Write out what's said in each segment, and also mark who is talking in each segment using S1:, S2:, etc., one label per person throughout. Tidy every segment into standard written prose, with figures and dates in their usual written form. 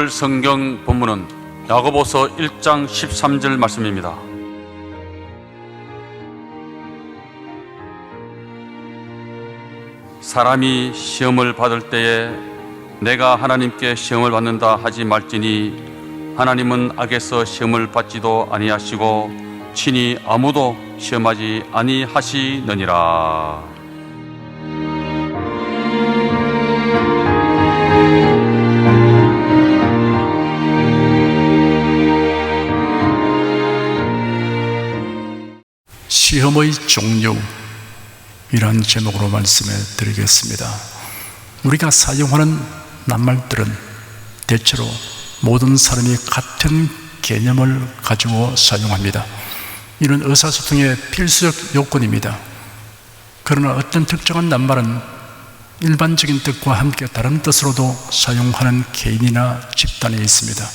S1: 오늘 성경 본문은 야고보서 1장 13절 말씀입니다. 사람이 시험을 받을 때에 내가 하나님께 시험을 받는다 하지 말지니 하나님은 악에서 시험을 받지도 아니하시고 친히 아무도 시험하지 아니하시느니라.
S2: 시험의 종류이란 제목으로 말씀해 드리겠습니다. 우리가 사용하는 낱말들은 대체로 모든 사람이 같은 개념을 가지고 사용합니다. 이는 의사소통의 필수적 요건입니다. 그러나 어떤 특정한 낱말은 일반적인 뜻과 함께 다른 뜻으로도 사용하는 개인이나 집단이 있습니다.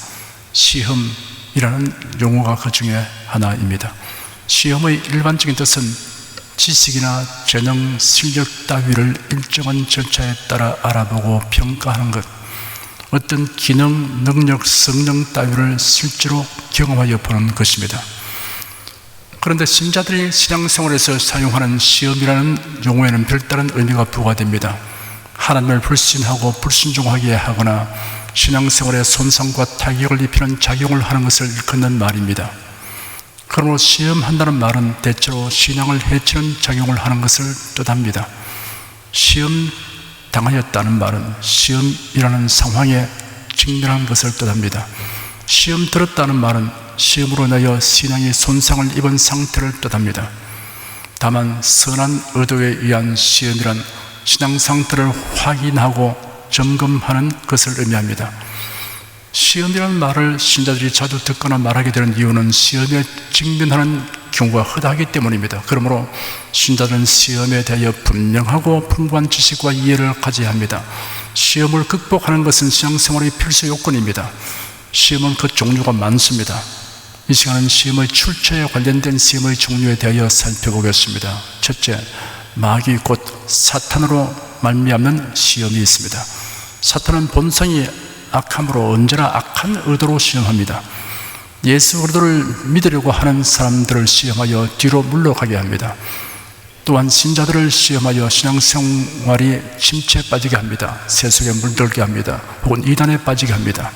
S2: 시험이라는 용어가 그 중에 하나입니다. 시험의 일반적인 뜻은 지식이나 재능, 실력 따위를 일정한 절차에 따라 알아보고 평가하는 것, 어떤 기능, 능력, 성능 따위를 실제로 경험하여 보는 것입니다. 그런데 신자들이 신앙생활에서 사용하는 시험이라는 용어에는 별다른 의미가 부과됩니다. 하나님을 불신하고 불순종하게 하거나 신앙생활에 손상과 타격을 입히는 작용을 하는 것을 일컫는 말입니다. 그러므로 시험한다는 말은 대체로 신앙을 해치는 작용을 하는 것을 뜻합니다. 시험 당하였다는 말은 시험이라는 상황에 직면한 것을 뜻합니다. 시험 들었다는 말은 시험으로 인하여 신앙이 손상을 입은 상태를 뜻합니다. 다만 선한 의도에 의한 시험이란 신앙 상태를 확인하고 점검하는 것을 의미합니다. 시험이라는 말을 신자들이 자주 듣거나 말하게 되는 이유는 시험에 직면하는 경우가 허다하기 때문입니다. 그러므로 신자들은 시험에 대하여 분명하고 풍부한 지식과 이해를 가져야 합니다. 시험을 극복하는 것은 신앙생활의 필수 요건입니다. 시험은 그 종류가 많습니다. 이 시간은 시험의 출처에 관련된 시험의 종류에 대하여 살펴보겠습니다. 첫째, 마귀 곧 사탄으로 말미암는 시험이 있습니다. 사탄은 본성이 악함으로 언제나 악한 의도로 시험합니다. 예수 그리스도를 믿으려고 하는 사람들을 시험하여 뒤로 물러가게 합니다. 또한 신자들을 시험하여 신앙생활이 침체에 빠지게 합니다. 세속에 물들게 합니다. 혹은 이단에 빠지게 합니다.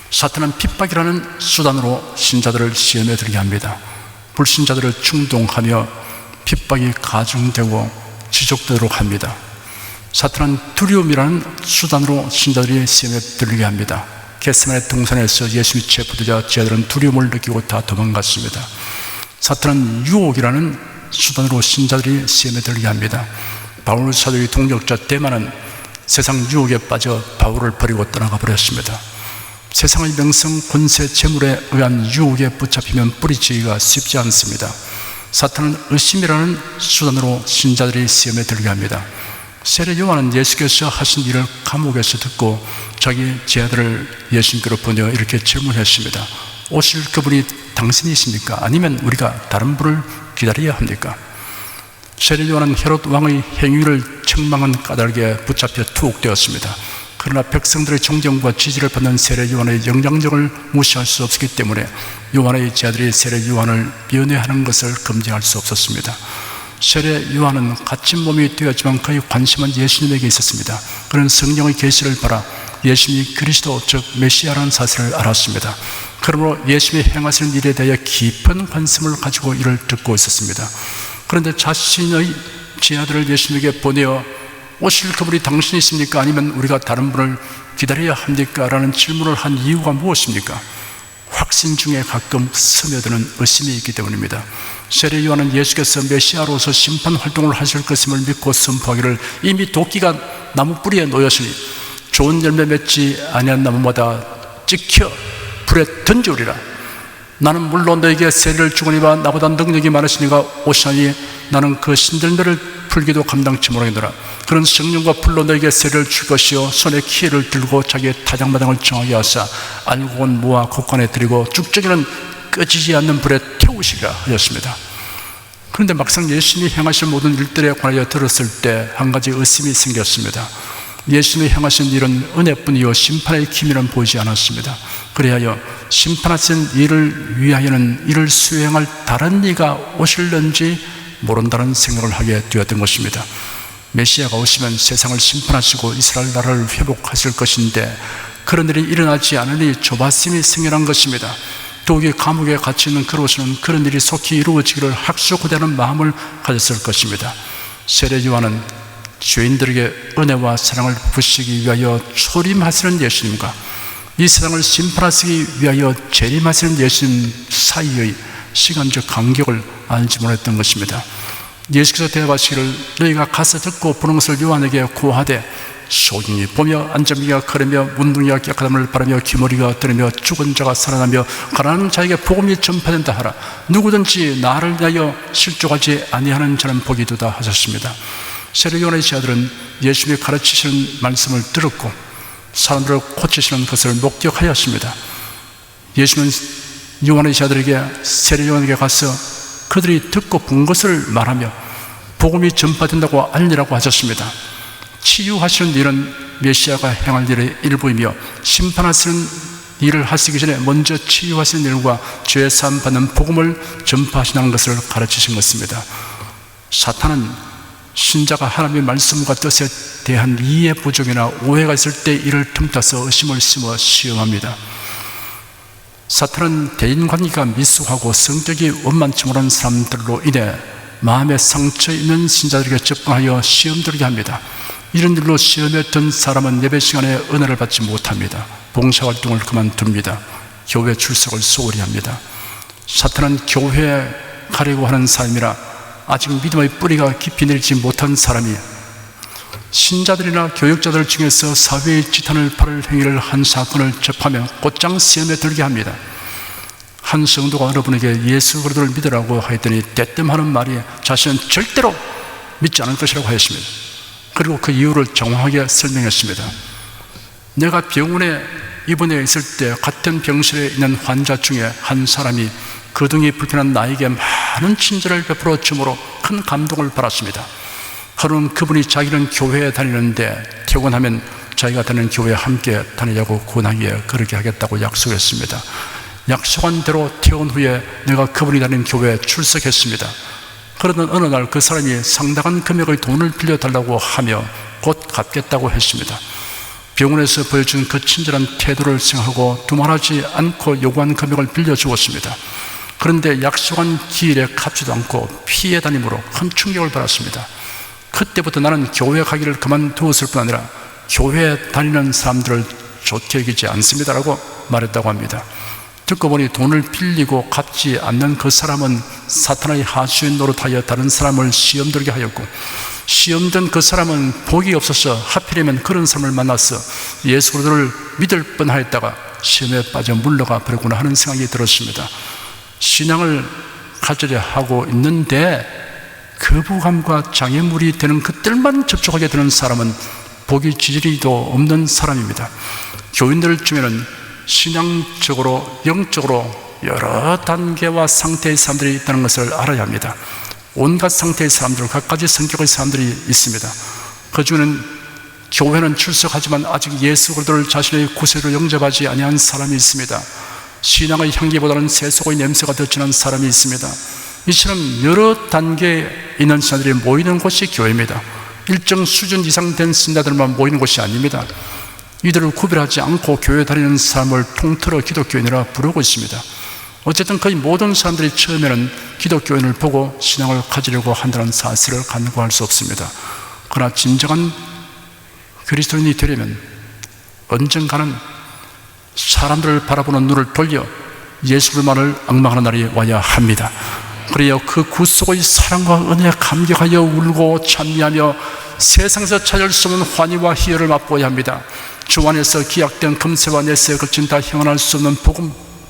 S2: 사탄은 핍박이라는 수단으로 신자들을 시험에 들게 합니다. 불신자들을 충동하며 핍박이 가중되고 지속되도록 합니다. 사탄은 두려움이라는 수단으로 신자들이 시험에 들리게 합니다. 겟세마네 동산에서 예수님이 체포되자 제자들은 두려움을 느끼고 다 도망갔습니다. 사탄은 유혹이라는 수단으로 신자들이 시험에 들리게 합니다. 바울 사도의 동역자 데마는 세상 유혹에 빠져 바울을 버리고 떠나가 버렸습니다. 세상의 명성, 권세, 재물에 의한 유혹에 붙잡히면 뿌리치기가 쉽지 않습니다. 사탄은 의심이라는 수단으로 신자들이 시험에 들게 합니다. 세례 요한은 예수께서 하신 일을 감옥에서 듣고 자기 제자들을 예수님께로 보내 이렇게 질문했습니다. 오실 그분이 당신이십니까? 아니면 우리가 다른 분을 기다려야 합니까? 세례 요한은 헤롯 왕의 행위를 책망한 까닭에 붙잡혀 투옥되었습니다. 그러나 백성들의 존경과 지지를 받는 세례 요한의 영향력을 무시할 수 없었기 때문에 요한의 제자들이 세례 요한을 면회하는 것을 금지할 수 없었습니다. 세례 요한은 갇힌 몸이 되었지만 그의 관심은 예수님에게 있었습니다. 그는 성령의 계시를 받아 예수님이 그리스도 즉 메시아라는 사실을 알았습니다. 그러므로 예수님이 행하시는 일에 대해 깊은 관심을 가지고 이를 듣고 있었습니다. 그런데 자신의 제자들을 예수님에게 보내어 오실 그분이 당신이십니까? 아니면 우리가 다른 분을 기다려야 합니까? 라는 질문을 한 이유가 무엇입니까? 확신 중에 가끔 스며드는 의심이 있기 때문입니다. 세례 요한은 예수께서 메시아로서 심판 활동을 하실 것임을 믿고 선포하기를 이미 도끼가 나무 뿌리에 놓였으니 좋은 열매 맺지 아니한 나무마다 찍혀 불에 던지우리라. 나는 물론 너에게 세례를 주거니와 나보다 능력이 많으시니가 오시나니 나는 그 신들매를 풀기도 감당치 못하겠노라. 그런 성령과 불로 너에게 세례를 줄 것이요 손에 키를 들고 자기의 타작마당을 정하게 하사 알곡은 모아 곡간에 들이고 쭉정이는 꺼지지 않는 불에 태우시리라 하였습니다. 그런데 막상 예수님이 행하실 모든 일들에 관하여 들었을 때 한 가지 의심이 생겼습니다. 예수님이 행하신 일은 은혜뿐이요 심판의 기미는 보이지 않았습니다. 그리하여 심판하신 일을 위하여는 이를 수행할 다른 이가 오실는지 모른다는 생각을 하게 되었던 것입니다. 메시아가 오시면 세상을 심판하시고 이스라엘 나라를 회복하실 것인데 그런 일이 일어나지 않으니 조바심이 생겨난 것입니다. 더욱이 감옥에 갇혀 있는 그로서는 그런 일이 속히 이루어지기를 학수고대하는 마음을 가졌을 것입니다. 세례 요한은 죄인들에게 은혜와 사랑을 부시기 위하여 초림하시는 예수님과 이 세상을 심판하시기 위하여 재림하시는 예수님 사이의 시간적 간격을 알지 못했던 것입니다. 예수께서 대답하시기를 너희가 가서 듣고 보는 것을 요한에게 고하되 소경이 보며 안전비가 걸으며 문둥이가 깨끗함을 바라며 귀머리가 들으며 죽은 자가 살아나며 가난한 자에게 복음이 전파된다 하라. 누구든지 나를 위하여 실족하지 아니하는 자는 복이 있도다 하셨습니다. 세례 요한의 제자들은 예수님이 가르치시는 말씀을 들었고 사람들을 고치시는 것을 목격하였습니다. 예수님은 요한의 제자들에게 세례 요한에게 가서 그들이 듣고 본 것을 말하며 복음이 전파된다고 알리라고 하셨습니다. 치유하시는 일은 메시아가 행할 일의 일부이며 심판하시는 일을 하시기 전에 먼저 치유하시는 일과 죄 사함 받는 복음을 전파하시는 것을 가르치신 것입니다. 사탄은 신자가 하나님의 말씀과 뜻에 대한 이해 부족이나 오해가 있을 때 이를 틈타서 의심을 심어 시험합니다. 사탄은 대인관계가 미숙하고 성격이 원만치 못한 사람들로 인해 마음에 상처 있는 신자들에게 접근하여 시험 들게 합니다. 이런 일로 시험에 든 사람은 예배 시간에 은혜를 받지 못합니다. 봉사활동을 그만둡니다. 교회 출석을 소홀히 합니다. 사탄은 교회에 가려고 하는 사람이라 아직 믿음의 뿌리가 깊이 내리지 못한 사람이 신자들이나 교육자들 중에서 사회의 지탄을 받을 행위를 한 사건을 접하면 곧장 시험에 들게 합니다. 한 성도가 어느 분에게 예수 그리스도를 믿으라고 하였더니 대뜸하는 말이 자신은 절대로 믿지 않을 것이라고 하였습니다. 그리고 그 이유를 정확하게 설명했습니다. 내가 병원에 입원해 있을 때 같은 병실에 있는 환자 중에 한 사람이 거동이 불편한 나에게 많은 친절을 베풀어 주므로 큰 감동을 받았습니다. 하루는 그분이 자기는 교회에 다니는데 퇴근하면 자기가 다니는 교회에 함께 다니자고 권하기에 그렇게 하겠다고 약속했습니다. 약속한 대로 퇴원 후에 내가 그분이 다니는 교회에 출석했습니다. 그러던 어느 날 그 사람이 상당한 금액의 돈을 빌려달라고 하며 곧 갚겠다고 했습니다. 병원에서 보여준 그 친절한 태도를 생각하고 두말하지 않고 요구한 금액을 빌려주었습니다. 그런데 약속한 기일에 갚지도 않고 피해 다님으로 큰 충격을 받았습니다. 그때부터 나는 교회 가기를 그만두었을 뿐 아니라 교회에 다니는 사람들을 좋게 여기지 않습니다라고 말했다고 합니다. 듣고 보니 돈을 빌리고 갚지 않는 그 사람은 사탄의 하수인 노릇하여 다른 사람을 시험 들게 하였고, 시험된 그 사람은 복이 없어서 하필이면 그런 사람을 만나서 예수 그리스도를 믿을 뻔하였다가 시험에 빠져 물러가 버렸구나 하는 생각이 들었습니다. 신앙을 가지려 하고 있는데 거부감과 장애물이 되는 것들만 접촉하게 되는 사람은 복이 지지리도 없는 사람입니다. 교인들 중에는 신앙적으로 영적으로 여러 단계와 상태의 사람들이 있다는 것을 알아야 합니다. 온갖 상태의 사람들, 각가지 성격의 사람들이 있습니다. 그 중에는 교회는 출석하지만 아직 예수 그리스도를 자신의 구세로 영접하지 아니한 사람이 있습니다. 신앙의 향기보다는 세속의 냄새가 더 진한 사람이 있습니다. 이처럼 여러 단계에 있는 신자들이 모이는 곳이 교회입니다. 일정 수준 이상 된 신자들만 모이는 곳이 아닙니다. 이들을 구별하지 않고 교회 다니는 사람을 통틀어 기독교인이라 부르고 있습니다. 어쨌든 거의 모든 사람들이 처음에는 기독교인을 보고 신앙을 가지려고 한다는 사실을 간과할 수 없습니다. 그러나 진정한 그리스도인이 되려면 언젠가는 사람들을 바라보는 눈을 돌려 예수만을 앙망하는 날이 와야 합니다. 그래야 그 구속의 사랑과 은혜에 감격하여 울고 찬미하며 세상에서 찾을 수 없는 환희와 희열을 맛보아야 합니다. 주 안에서 기약된 금세와 내세에 거친 다 형언할 수 없는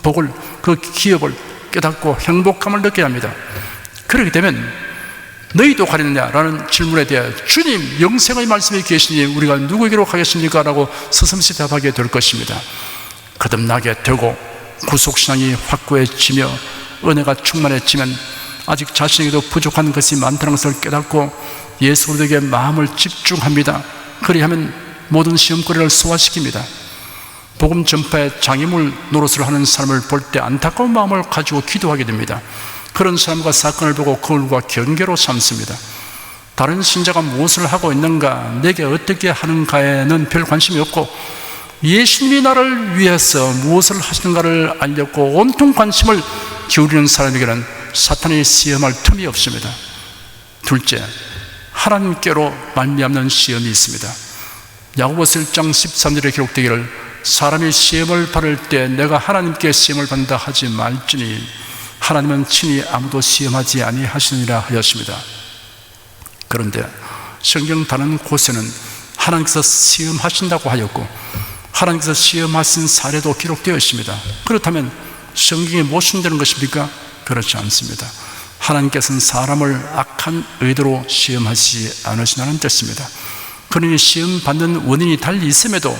S2: 복을, 그 기업을 깨닫고 행복감을 느껴야 합니다. 그렇게 되면 너희도 가리느냐라는 질문에 대해 주님 영생의 말씀이 계시니 우리가 누구에게로 가겠습니까? 라고 서슴지 대답하게 될 것입니다. 거듭나게 되고 구속신앙이 확고해지며 은혜가 충만해지면 아직 자신에게도 부족한 것이 많다는 것을 깨닫고 예수 그리스도에게 마음을 집중합니다. 그리하면 모든 시험거리를 소화시킵니다. 복음 전파에 장애물 노릇을 하는 사람을 볼 때 안타까운 마음을 가지고 기도하게 됩니다. 그런 사람과 사건을 보고 그들과 경계로 삼습니다. 다른 신자가 무엇을 하고 있는가, 내게 어떻게 하는가에는 별 관심이 없고, 예수님이 나를 위해서 무엇을 하시는가를 알려고 온통 관심을 기울이는 사람에게는 사탄이 시험할 틈이 없습니다. 둘째, 하나님께로 말미암는 시험이 있습니다. 야고보서 1장 13절에 기록되기를 사람이 시험을 받을 때 내가 하나님께 시험을 받는다 하지 말지니 하나님은 친히 아무도 시험하지 아니하시느니라 하였습니다. 그런데 성경 다른 곳에는 하나님께서 시험하신다고 하였고 하나님께서 시험하신 사례도 기록되어 있습니다. 그렇다면 성경에 모순되는 것입니까? 그렇지 않습니다. 하나님께서는 사람을 악한 의도로 시험하시지 않으시다는 뜻입니다. 그러니 시험 받는 원인이 달리 있음에도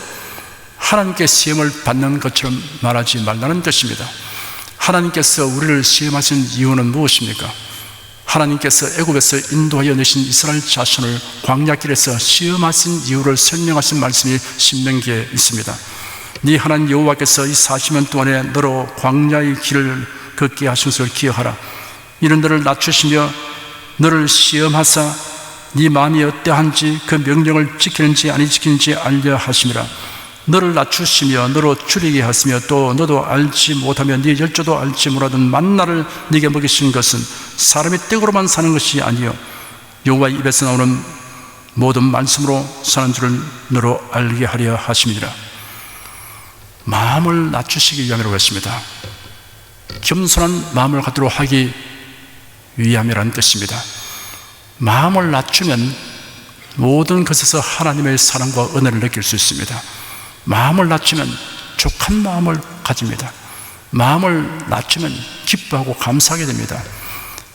S2: 하나님께 시험을 받는 것처럼 말하지 말라는 뜻입니다. 하나님께서 우리를 시험하신 이유는 무엇입니까? 하나님께서 애굽에서 인도하여 내신 이스라엘 자손을 광야길에서 시험하신 이유를 설명하신 말씀이 신명기에 있습니다. 네 하나님 여호와께서 이 40년 동안에 너로 광야의 길을 걷게 하신 것을 기억하라. 이는 너를 낮추시며 너를 시험하사 네 마음이 어떠한지 그 명령을 지키는지 아니 지키는지 알려 하심이라. 너를 낮추시며 너로 줄이게 하시며 또 너도 알지 못하며 네 열조도 알지 못하던 만나를 네게 먹이신 것은 사람이 떡으로만 사는 것이 아니요 여호와의 입에서 나오는 모든 말씀으로 사는 줄을 너로 알게 하려 하심이니라. 마음을 낮추시기 위함이라고 했습니다. 겸손한 마음을 갖도록 하기 위함이라는 뜻입니다. 마음을 낮추면 모든 것에서 하나님의 사랑과 은혜를 느낄 수 있습니다. 마음을 낮추면 족한 마음을 가집니다. 마음을 낮추면 기뻐하고 감사하게 됩니다.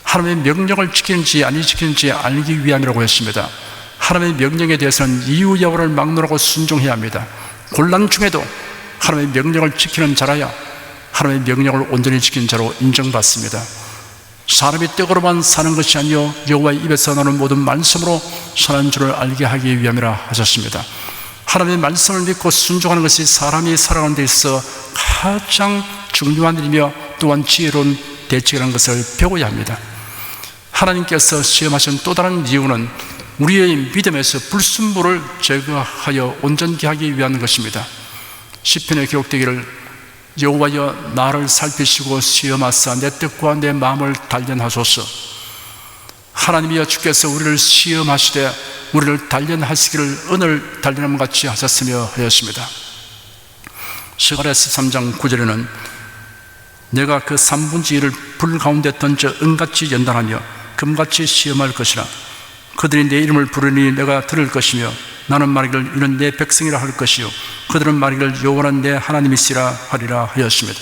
S2: 하나님의 명령을 지키는지 아니 지키는지 알기 위함이라고 했습니다. 하나님의 명령에 대해서는 이유 여부를 막론하고 순종해야 합니다. 곤란 중에도 하나님의 명령을 지키는 자라야 하나님의 명령을 온전히 지키는 자로 인정받습니다. 사람이 떡으로만 사는 것이 아니요 여호와의 입에서 나오는 모든 말씀으로 사는 줄을 알게 하기 위함이라 하셨습니다. 하나님의 말씀을 믿고 순종하는 것이 사람이 살아가는 데 있어 가장 중요한 일이며 또한 지혜로운 대책이라는 것을 배워야 합니다. 하나님께서 시험하신 또 다른 이유는 우리의 믿음에서 불순물을 제거하여 온전케 하기 위한 것입니다. 시편에 기록되기를 여호와여 나를 살피시고 시험하사 내 뜻과 내 마음을 단련하소서. 하나님이여 주께서 우리를 시험하시되 우리를 단련하시기를 은을 단련함 같이 하셨으며 하였습니다. 스가랴 13장 9절에는 내가 그 3분의 1을 불 가운데 던져 은같이 연단하며 금같이 시험할 것이라. 그들이 내 이름을 부르니 내가 들을 것이며 나는 말하기를 이는 내 백성이라 할 것이요 그들은 말하기를 여호와는 내 하나님이시라 하리라 하였습니다.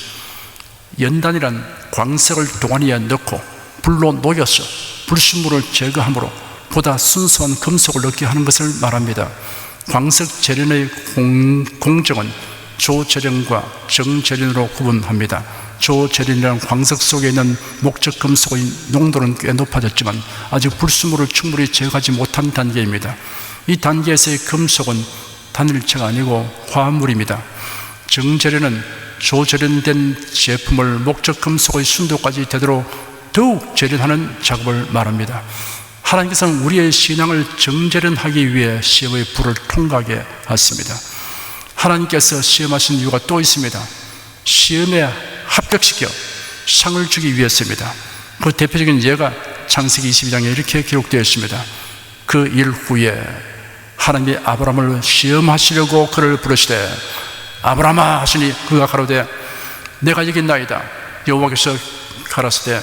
S2: 연단이란 광석을 동아리에 넣고 불로 녹여서 불순물을 제거함으로 보다 순수한 금속을 얻게 하는 것을 말합니다. 광석 재련의 공정은 조재련과 정재련으로 구분합니다. 조재련이라는 광석 속에 있는 목적 금속의 농도는 꽤 높아졌지만 아직 불순물을 충분히 제거하지 못한 단계입니다. 이 단계에서의 금속은 단일체가 아니고 화합물입니다. 정재련은 조재련된 제품을 목적 금속의 순도까지 되도록 더욱 재련하는 작업을 말합니다. 하나님께서는 우리의 신앙을 정재련하기 위해 시험의 불을 통과하게 하십니다. 하나님께서 시험하신 이유가 또 있습니다. 시험에 합격시켜 상을 주기 위해서입니다. 그 대표적인 예가 창세기 22장에 이렇게 기록되어 있습니다. 그 일 후에 하나님이 아브라함을 시험하시려고 그를 부르시되 아브라함아 하시니 그가 가로되 내가 여기 있나이다. 여호와께서 가라사대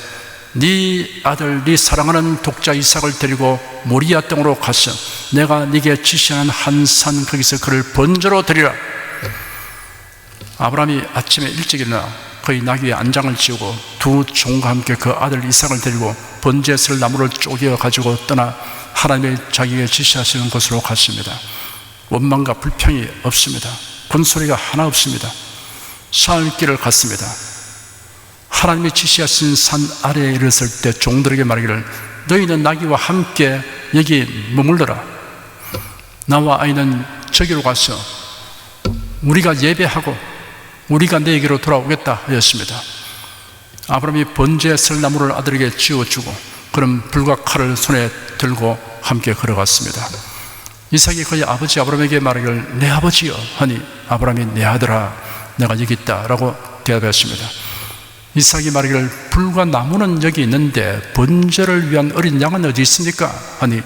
S2: 네 아들 네 사랑하는 독자 이삭을 데리고 모리아 땅으로 가서 내가 네게 지시하는 한 산 거기서 그를 번제로 드리라. 아브라함이 아침에 일찍 일어나 그의 나귀에 안장을 지우고 두 종과 함께 그 아들 이삭을 데리고 번제에 쓸 나무를 쪼개어 가지고 떠나 하나님의 자기에게 지시하시는 곳으로 갔습니다. 원망과 불평이 없습니다. 군소리가 하나 없습니다. 사흘길을 갔습니다. 하나님이 지시하신 산 아래에 이르렀을 때 종들에게 말하기를 너희는 나귀와 함께 여기 머물러라. 나와 아이는 저기로 가서 우리가 예배하고 우리가 너에게로 돌아오겠다 하였습니다. 아브라함이 번제에 쓸 나무를 아들에게 지어주고 그런 불과 칼을 손에 들고 함께 걸어갔습니다. 이삭이 그의 아버지 아브라함에게 말하기를 내 아버지여 하니 아브라함이 내 아들아 내가 여기 있다 라고 대답했습니다. 이삭이 말하기를 불과 나무는 여기 있는데 번제를 위한 어린 양은 어디 있습니까? 하니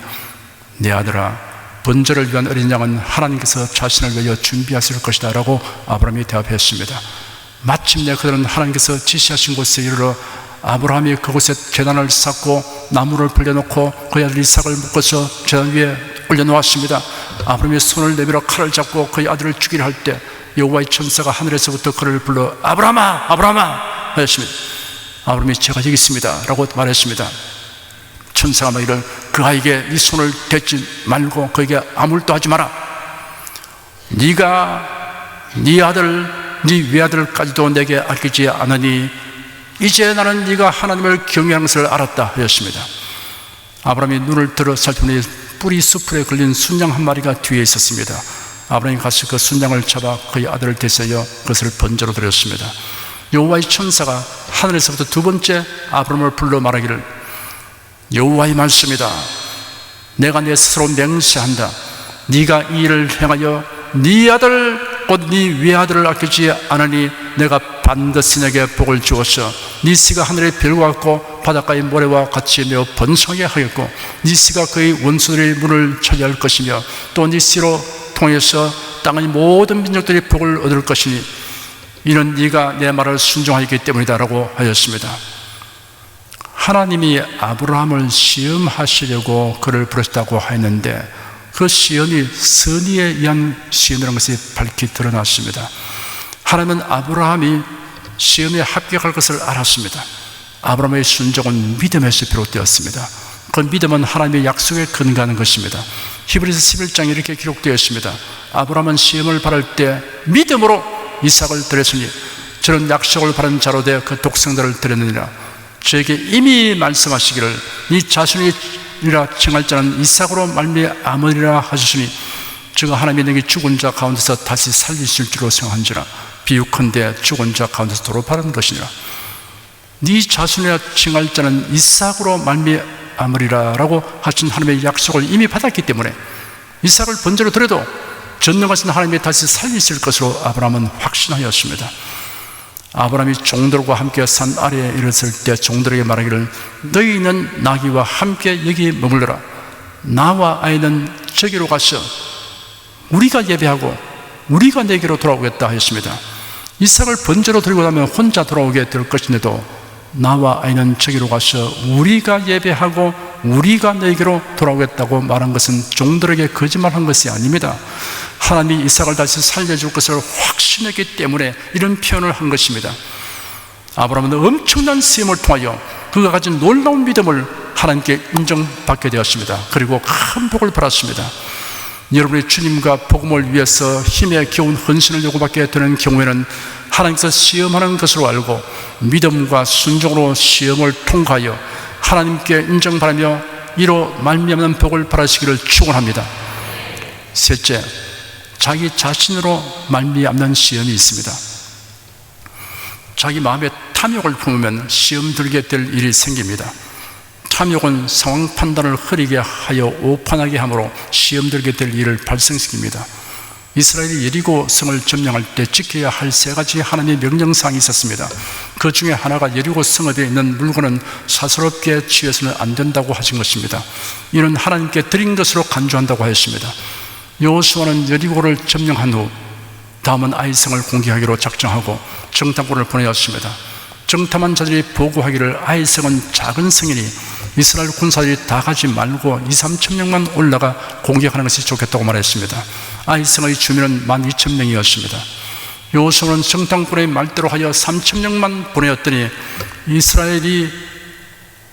S2: 내 아들아 번제를 위한 어린 양은 하나님께서 자신을 위하여 준비하실 것이다 라고 아브라함이 대답했습니다. 마침내 그들은 하나님께서 지시하신 곳에 이르러 아브라함이 그곳에 제단을 쌓고 나무를 벌려놓고 그의 아들 이삭을 묶어서 제단 위에 올려놓았습니다. 아브라함이 손을 내밀어 칼을 잡고 그의 아들을 죽이려 할 때 여호와의 천사가 하늘에서부터 그를 불러 아브라함아 아브라함아 하였습니다. 아브라함이 제가 여기 있습니다 라고 말했습니다. 천사가 말하기를 그 아이에게 이 손을 대지 말고 그에게 아무 일도 하지 마라. 네가 네 아들 네 외아들까지도 내게 아끼지 않으니 이제 나는 네가 하나님을 경외하는 것을 알았다 하였습니다. 아브라함이 눈을 들어 살펴보니 뿌리 수풀에 걸린 순양 한 마리가 뒤에 있었습니다. 아브라함이 가서 그 순양을 잡아 그의 아들을 대세여 그것을 번제로 드렸습니다. 여호와의 천사가 하늘에서부터 두 번째 아브라함을 불러 말하기를 여호와의 말씀이다. 내가 내 스스로 맹세한다. 네가 이 일을 행하여 네 아들 곧 네 외아들을 아끼지 않으니 내가 반드시 내게 복을 주어서 네 씨가 하늘의 별과 같고 바닷가의 모래와 같이 매우 번성하게 하겠고 네 씨가 그의 원수들의 문을 차지할 것이며 또 네 씨로 통해서 땅의 모든 민족들이 복을 얻을 것이니 이는 네가 내 말을 순종하였기 때문이다 라고 하였습니다. 하나님이 아브라함을 시험하시려고 그를 부르셨다고 하였는데 그 시험이 선의에 의한 시험이라는 것이 밝히 드러났습니다. 하나님은 아브라함이 시험에 합격할 것을 알았습니다. 아브라함의 순종은 믿음에서 비롯되었습니다. 그 믿음은 하나님의 약속에 근거하는 것입니다. 히브리서 11장에 이렇게 기록되어 있습니다. 아브라함은 시험을 받을 때 믿음으로 이삭을 드렸으니 저는 약속을 받은 자로 되어 그 독생자를 드렸느니라. 저에게 이미 말씀하시기를 네 자손이라 칭할 자는 이삭으로 말미암으리라 하셨으니 저가 하나님이 내게 죽은 자 가운데서 다시 살리실 줄로 생각한지라. 비유컨대 죽은 자 가운데서 도로 파는 것이니라. 네 자손이라 칭할 자는 이삭으로 말미암으리라 라고 하신 하나님의 약속을 이미 받았기 때문에 이삭을 번제로 드려도 전능하신 하나님이 다시 살리실 것으로 아브라함은 확신하였습니다. 아브라함이 종들과 함께 산 아래에 이르렀을 때 종들에게 말하기를 너희는 나귀와 함께 여기 머물러라. 나와 아이는 저기로 가서 우리가 예배하고 우리가 내게로 돌아오겠다 하였습니다. 이삭을 번제로 드리고 나면 혼자 돌아오게 될 것인데도 나와 아이는 저기로 가서 우리가 예배하고 우리가 너에게로 돌아오겠다고 말한 것은 종들에게 거짓말한 것이 아닙니다. 하나님이 이삭을 다시 살려줄 것을 확신했기 때문에 이런 표현을 한 것입니다. 아브라함은 엄청난 시험을 통하여 그가 가진 놀라운 믿음을 하나님께 인정받게 되었습니다. 그리고 큰 복을 받았습니다. 여러분이 주님과 복음을 위해서 힘에 겨운 헌신을 요구받게 되는 경우에는 하나님께서 시험하는 것으로 알고 믿음과 순종으로 시험을 통과하여 하나님께 인정받으며 이로 말미암는 복을 받으시기를 축원합니다. 셋째, 자기 자신으로 말미암는 시험이 있습니다. 자기 마음에 탐욕을 품으면 시험 들게 될 일이 생깁니다. 탐욕은 상황 판단을 흐리게 하여 오판하게 함으로 시험 들게 될 일을 발생시킵니다. 이스라엘이 여리고 성을 점령할 때 지켜야 할 세 가지 하나님의 명령사항이 있었습니다. 그 중에 하나가 여리고 성읍에 있는 물건은 사스럽게 취해서는 안 된다고 하신 것입니다. 이는 하나님께 드린 것으로 간주한다고 하였습니다. 여호수아는 여리고를 점령한 후 다음은 아이성을 공격하기로 작정하고 정탐꾼을 보내었습니다. 정탐한 자들이 보고하기를 아이성은 작은 성이니 이스라엘 군사들이 다 가지 말고 2-3천 명만 올라가 공격하는 것이 좋겠다고 말했습니다. 아이성의 주민은 12,000명이었습니다. 여호수아는 정탐꾼의 말대로 하여 3,000명만 보내었더니 이스라엘이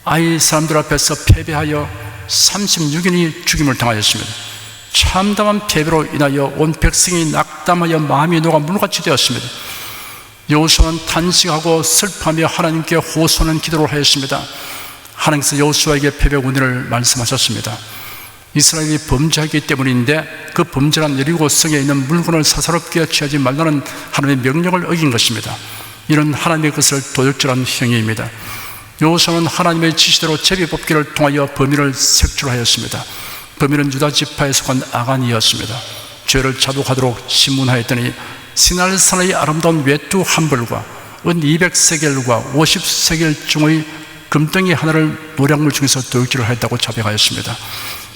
S2: 아이 사람들 앞에서 패배하여 36인이 죽임을 당하였습니다. 참담한 패배로 인하여 온 백성이 낙담하여 마음이 녹아 물같이 되었습니다. 여호수아는 탄식하고 슬퍼하며 하나님께 호소하는 기도를 하였습니다. 하나님께서 여호수아에게 패배 운위를 말씀하셨습니다. 이스라엘이 범죄하기 때문인데 그 범죄란 여리고 성에 있는 물건을 사사롭게 취하지 말라는 하나님의 명령을 어긴 것입니다. 이런 하나님의 것을 도적질한 행위입니다. 여호수아는 하나님의 지시대로 제비뽑기를 통하여 범인을 색출하였습니다. 범인은 유다 지파에 속한 아간이었습니다. 죄를 자독하도록 신문하였더니 시날산의 아름다운 외투 한 벌과 은 200세겔과 50세겔 중의 금덩이 하나를 노략물 중에서 도둑질을 하였다고 자백하였습니다.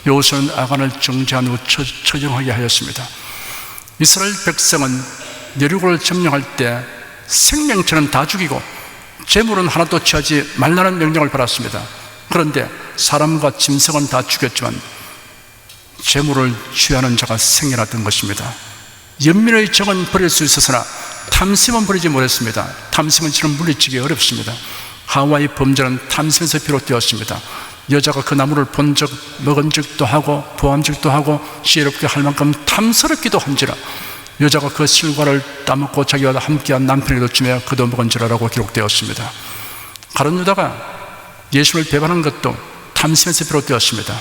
S2: 여호수아는 아간을 정죄한 후 처형하게 하였습니다. 이스라엘 백성은 여리고를 점령할 때 생명체는 다 죽이고 재물은 하나도 취하지 말라는 명령을 받았습니다. 그런데 사람과 짐승은 다 죽였지만 재물을 취하는 자가 생겨났던 것입니다. 연민의 정은 버릴 수 있었으나 탐심은 버리지 못했습니다. 탐심은 지금 물리치기 어렵습니다. 하와의 범죄는 탐심에서 비롯되었습니다. 여자가 그 나무를 본 적, 먹은 적도 하고 보암 적도 하고 지혜롭게 할 만큼 탐스럽기도 한지라 여자가 그 실과를 따먹고 자기와 함께한 남편에게도 주며 그도 먹은지라라고 기록되었습니다. 가룟 유다가 예수를 배반한 것도 탐심에서 비롯되었습니다.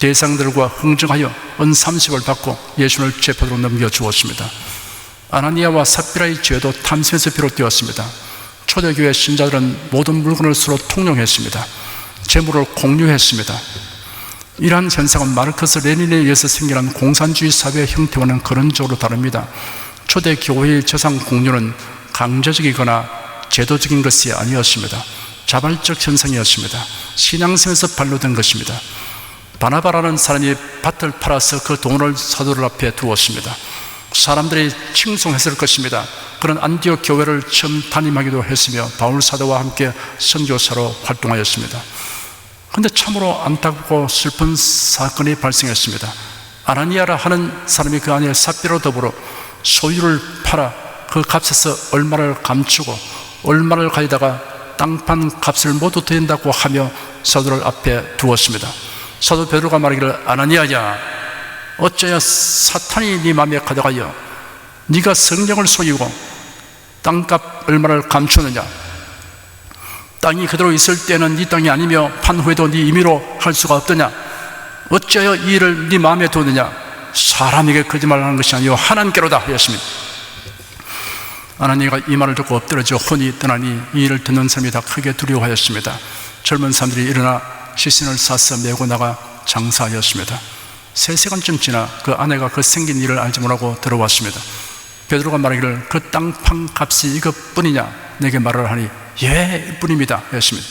S2: 대상들과 흥정하여 은 30을 받고 예수를 재판으로 넘겨주었습니다. 아나니아와 삽비라의 죄도 탐심에서 비롯되었습니다. 초대교회 신자들은 모든 물건을 서로 통용했습니다. 재물을 공유했습니다. 이러한 현상은 마르크스 레닌에 의해서 생겨난 공산주의 사회의 형태와는 근원적으로 다릅니다. 초대교회의 재산 공유는 강제적이거나 제도적인 것이 아니었습니다. 자발적 현상이었습니다. 신앙심에서 발로된 것입니다. 바나바라는 사람이 밭을 팔아서 그 돈을 사도들 앞에 두었습니다. 사람들이 칭송했을 것입니다. 그런 안디옥 교회를 처음 담임하기도 했으며 바울 사도와 함께 선교사로 활동하였습니다. 그런데 참으로 안타깝고 슬픈 사건이 발생했습니다. 아나니아라 하는 사람이 그 안에 삽비로 더불어 소유를 팔아 그 값에서 얼마를 감추고 얼마를 가져다가 땅판 값을 모두 드린다고 하며 사도들 앞에 두었습니다. 사도 베드로가 말하기를 아나니아야 어쩌야 사탄이 네 마음에 가져가여 네가 성령을 속이고 땅값 얼마를 감추느냐. 땅이 그대로 있을 때는 네 땅이 아니며 판 후에도 네 임의로 할 수가 없더냐. 어찌하여 이 일을 네 마음에 두느냐. 사람에게 거짓말하는 것이 아니요 하나님께로다 하였습니다. 아나니아가 이 말을 듣고 엎드러져 혼이 떠나니 이 일을 듣는 사람이 다 크게 두려워하였습니다. 젊은 사람들이 일어나 시신을 싸서 메고 나가 장사하였습니다. 3시간쯤 지나 그 아내가 그 생긴 일을 알지 못하고 들어왔습니다. 베드로가 말하기를 그 땅판 값이 이것뿐이냐 내게 말을 하니 예 이뿐입니다 했습니다.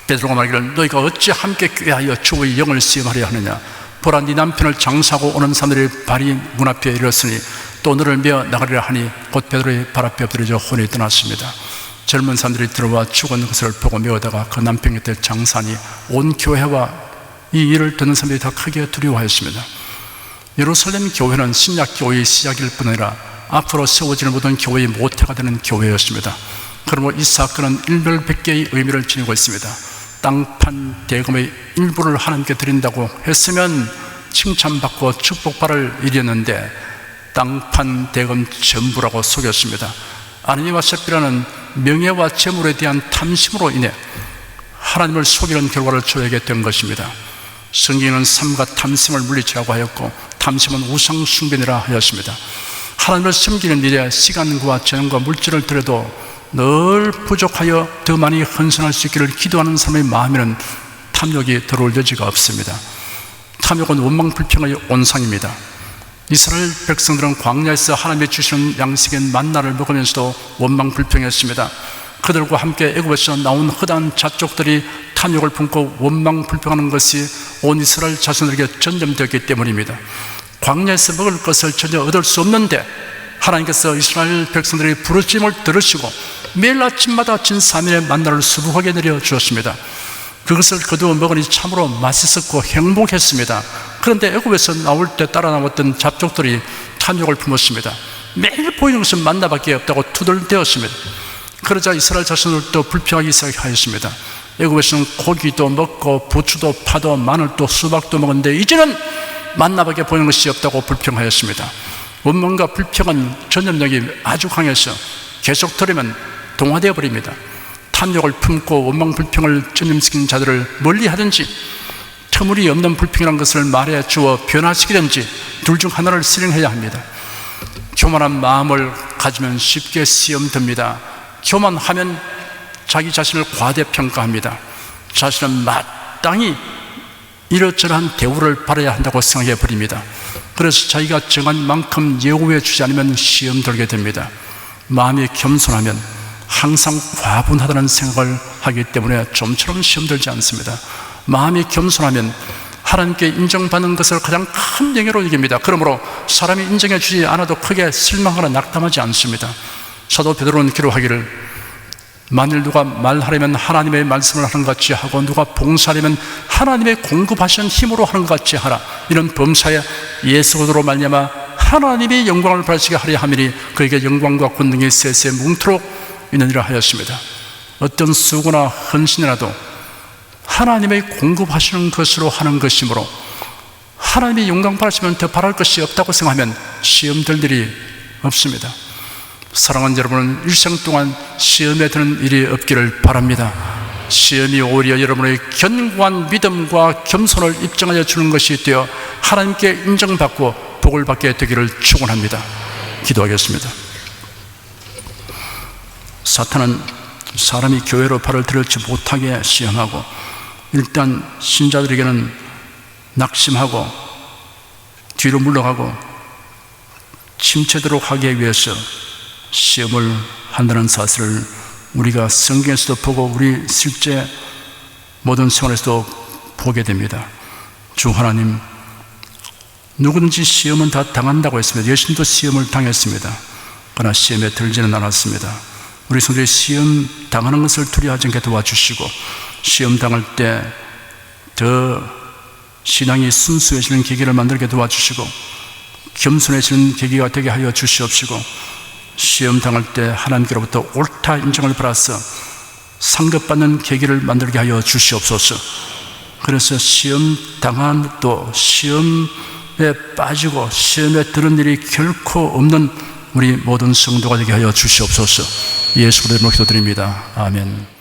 S2: 베드로가 말하기를 너희가 어찌 함께 꾀하여 주의 영을 시험하려 하느냐. 보라 네 남편을 장사하고 오는 사람들이 발이 문 앞에 이르렀으니 또 너를 메어 나가리라 하니 곧 베드로의 발 앞에 엎드려져 혼이 떠났습니다. 젊은 사람들이 들어와 죽은 것을 보고 메어다가 그 남편 곁에 장사하니 온 교회와 이 일을 듣는 사람들이 다 크게 두려워하였습니다. 예루살렘 교회는 신약 교회의 시작일 뿐 아니라 앞으로 세워지는 모든 교회의 모태가 되는 교회였습니다. 그러므로 이 사건은 일별백계의 의미를 지니고 있습니다. 땅판 대금의 일부를 하나님께 드린다고 했으면 칭찬받고 축복받을 일이었는데 땅판 대금 전부라고 속였습니다. 아나니아와 삽비라는 명예와 재물에 대한 탐심으로 인해 하나님을 속이는 결과를 초래하게 된 것입니다. 성경은 삶과 탐심을 물리치라고 하였고 탐심은 우상 숭배니라 하였습니다. 하나님을 섬기는 일에 시간과 재능과 물질을 들여도 늘 부족하여 더 많이 헌신할 수 있기를 기도하는 사람의 마음에는 탐욕이 들어올 여지가 없습니다. 탐욕은 원망불평의 온상입니다. 이스라엘 백성들은 광야에서 하나님이 주시는 양식인 만나를 먹으면서도 원망불평했습니다. 그들과 함께 애굽에서 나온 허다한 자족들이 탐욕을 품고 원망불평하는 것이 온 이스라엘 자손들에게 전염되었기 때문입니다. 광야에서 먹을 것을 전혀 얻을 수 없는데 하나님께서 이스라엘 백성들의 부르짖음을 들으시고 매일 아침마다 진 3일의 만나를 수북하게 내려주었습니다. 그것을 거두어 먹으니 참으로 맛있었고 행복했습니다. 그런데 애굽에서 나올 때 따라 나왔던 잡족들이 탐욕을 품었습니다. 매일 보이는 것은 만나밖에 없다고 투덜대었습니다. 그러자 이스라엘 자손들도 불평하기 시작하였습니다. 애굽에서는 고기도 먹고 부추도 파도 마늘도 수박도 먹었는데 이제는 만나밖에 보이는 것이 없다고 불평하였습니다. 원망과 불평은 전염력이 아주 강해서 계속 들으면 동화되어 버립니다. 탐욕을 품고 원망 불평을 전염시키는 자들을 멀리하든지 터무니없는 불평이라는 것을 말해 주어 변화시키든지 둘 중 하나를 실행해야 합니다. 교만한 마음을 가지면 쉽게 시험 듭니다. 교만하면 자기 자신을 과대평가합니다. 자신은 마땅히 이러저러한 대우를 받아야 한다고 생각해 버립니다. 그래서 자기가 정한 만큼 예우해 주지 않으면 시험 들게 됩니다. 마음이 겸손하면 항상 과분하다는 생각을 하기 때문에 좀처럼 시험 들지 않습니다. 마음이 겸손하면 하나님께 인정받는 것을 가장 큰 영예로 여깁니다. 그러므로 사람이 인정해 주지 않아도 크게 실망하거나 낙담하지 않습니다. 사도 베드로는 기록하기를 만일 누가 말하려면 하나님의 말씀을 하는 것 같이 하고 누가 봉사하려면 하나님의 공급하신 힘으로 하는 것 같이 하라. 이런 범사에 예수 그리스도로 말미암아 하나님의 영광을 받으시게 하려 함이니 그에게 영광과 권능이 세세 뭉토록 있느니라 하였습니다. 어떤 수고나 헌신이라도 하나님의 공급하시는 것으로 하는 것이므로 하나님의 영광 받으시면 더 바랄 것이 없다고 생각하면 시험 들 일이 없습니다. 사랑하는 여러분은 일생 동안 시험에 드는 일이 없기를 바랍니다. 시험이 오히려 여러분의 견고한 믿음과 겸손을 입증하여 주는 것이 되어 하나님께 인정받고 복을 받게 되기를 축원합니다. 기도하겠습니다. 사탄은 사람이 교회로 발을 들여지 못하게 시험하고 일단 신자들에게는 낙심하고 뒤로 물러가고 침체도록 하기 위해서 시험을 한다는 사실을 우리가 성경에서도 보고 우리 실제 모든 생활에서도 보게 됩니다. 주 하나님, 누구든지 시험은 다 당한다고 했습니다. 예수님도 시험을 당했습니다. 그러나 시험에 들지는 않았습니다. 우리 성도들이 시험 당하는 것을 두려워하지 않게 도와주시고 시험 당할 때 더 신앙이 순수해지는 계기를 만들게 도와주시고 겸손해지는 계기가 되게 하여 주시옵시고 시험 당할 때 하나님께로부터 옳다 인정을 받아서 상급받는 계기를 만들게 하여 주시옵소서. 그래서 시험 당한 것도 시험에 빠지고 시험에 드는 일이 결코 없는 우리 모든 성도가 되게 하여 주시옵소서. 예수 그리스도로 기도드립니다. 아멘.